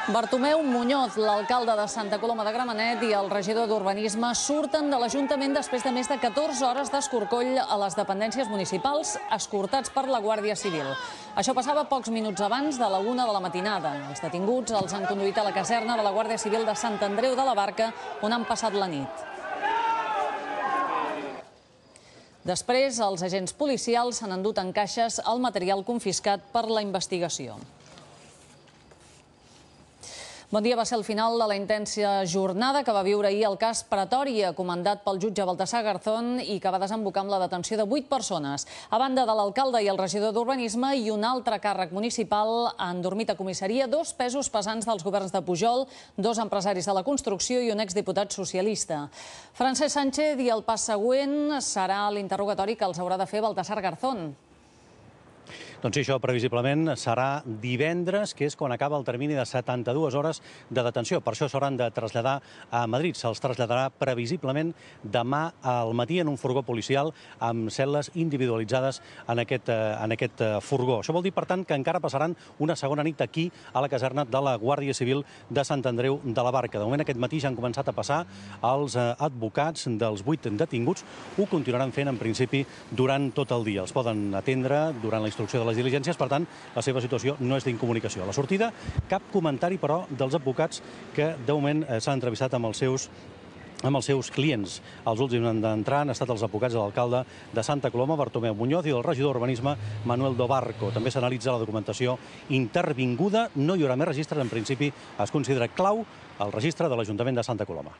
Bartomeu Muñoz, l'alcalde de Santa Coloma de Gramenet, i el regidor d'Urbanisme surten de l'Ajuntament després de més de 14 hores d'escorcoll a les dependències municipals, escortats per la Guàrdia Civil. Això passava pocs minuts abans de la 1 de la matinada. Els detinguts els han conduït a la caserna de la Guàrdia Civil de Sant Andreu de la Barca, on han passat la nit. Després, els agents policials s'han endut en caixes el material confiscat per la investigació. Bon dia. Va ser el final de la intensa jornada que va viure ahir el cas Pretòria, comandat pel jutge Baltasar Garzón i que va desembocar amb la detenció de 8 persones. A banda de l'alcalde i el regidor d'Urbanisme i un altre càrrec municipal, han dormit a comissaria 2 pesos pesants dels governs de Pujol, 2 empresaris de la construcció i un exdiputat socialista. Francesc Sánchez, i el pas següent serà l'interrogatori que els haurà de fer Baltasar Garzón. Doncs sí, això previsiblement serà divendres, que és quan acaba el termini de 72 hores de detenció. Per això s'hauran de traslladar a Madrid. Se'ls traslladarà previsiblement demà al matí en un furgó policial amb cel·les individualitzades en aquest furgó. Això vol dir, per tant, que encara passaran una segona nit aquí a la caserna de la Guàrdia Civil de Sant Andreu de la Barca. De moment, aquest matí ja han començat a passar els advocats dels 8 detinguts. Ho continuaran fent, en principi, durant tot el dia. Els poden atendre durant la instrucció de les diligències, per tant, la seva situació no és d'incomunicació. A la sortida, cap comentari, però, dels advocats que, de moment, s'han entrevistat amb els seus clients. Els últims d'entrar han estat els advocats de l'alcalde de Santa Coloma, Bartomeu Muñoz, i del regidor d'Urbanisme, Manuel Dobarco. També s'analitza la documentació intervinguda. No hi haurà més registres. En principi, es considera clau el registre de l'Ajuntament de Santa Coloma.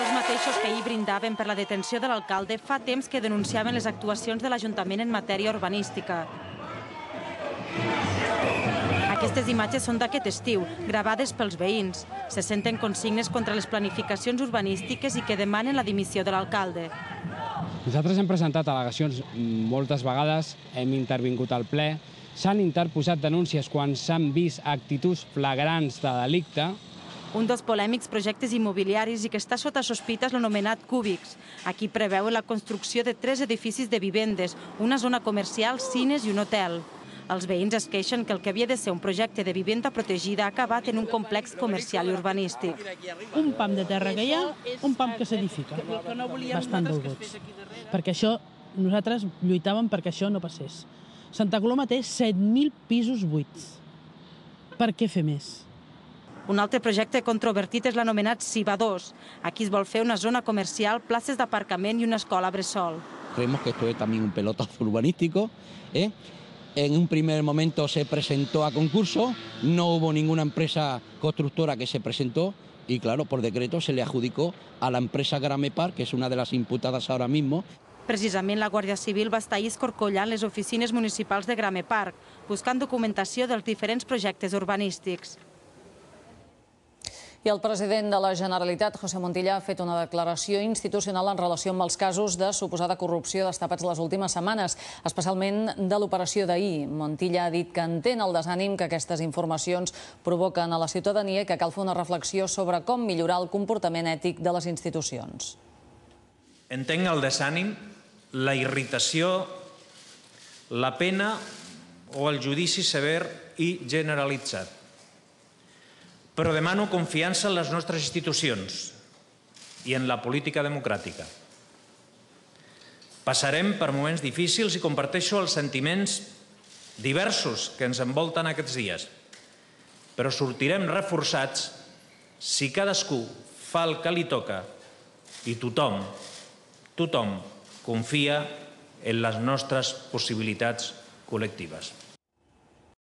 Els mateixos que ahir brindaven per la detenció de l'alcalde fa temps que denunciaven les actuacions de l'Ajuntament en matèria urbanística. Aquestes imatges són d'aquest estiu, gravades pels veïns. Se senten consignes contra les planificacions urbanístiques i que demanen la dimissió de l'alcalde. Nosaltres hem presentat al·legacions moltes vegades, hem intervingut al ple, s'han interposat denúncies quan s'han vist actituds flagrants de delicte. Un dels polèmics projectes immobiliaris i que està sota sospita és l'anomenat Cúbics. Aquí preveuen la construcció de 3 edificis de vivendes, una zona comercial, cines i un hotel. Els veïns es queixen que el que havia de ser un projecte de vivenda protegida ha acabat en un complex comercial i urbanístic. Un pam de terra que hi ha, un pam que s'edifica. Bastant dolguts. Perquè això, nosaltres lluitàvem perquè això no passés. Santa Coloma té 7.000 pisos buits. Per què fer més? Un altre projecte controvertit és l'anomenat Siva 2. Aquí es vol fer una zona comercial, places d'aparcament i una escola bressol. Creemos que esto es también un pelotazo urbanístico. En un primer momento se presentó a concurso, no hubo ninguna empresa constructora que se presentó y, claro, por decreto se le adjudicó a la empresa Gramepar, que es una de las imputadas ahora mismo. Precisament la Guàrdia Civil va estar ahir escorcollant les oficines municipals de Gramepar, buscant documentació dels diferents projectes urbanístics. I el president de la Generalitat, José Montilla, ha fet una declaració institucional en relació amb els casos de suposada corrupció destapats les últimes setmanes, especialment de l'operació d'ahir. Montilla ha dit que entén el desànim que aquestes informacions provoquen a la ciutadania i que cal fer una reflexió sobre com millorar el comportament ètic de les institucions. Entenc el desànim, la irritació, la pena o el judici sever i generalitzat. Però demano confiança en les nostres institucions i en la política democràtica. Passarem per moments difícils i comparteixo els sentiments diversos que ens envolten aquests dies, però sortirem reforçats si cadascú fa el que li toca i tothom confia en les nostres possibilitats col·lectives.